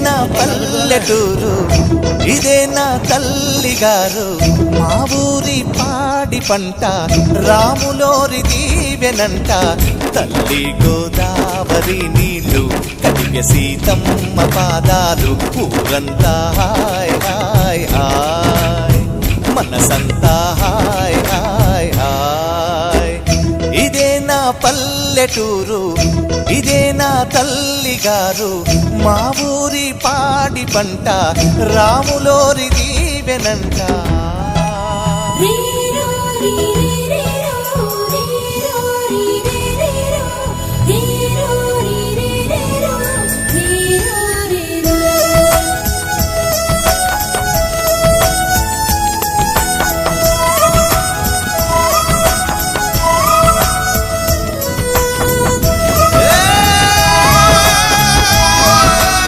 నా పల్లెటూరు, ఇదే నా తల్లిగారు. మా ఊరి పాడి పంట రాములోరి దీవెనంట. తల్లి గోదావరి నీళ్ళు కడిగ సీతమ్మ పాదాలు. ఊరంతా హాయ్ హాయ్ హాయ్, మనసంతా హాయ్ హాయ్ హాయ్. ఇదే నా పల్లెటూరు, ఇదే నా తల్లిగారు. మా ఊరి పాడి పంట రాములోరి దీవెనంట.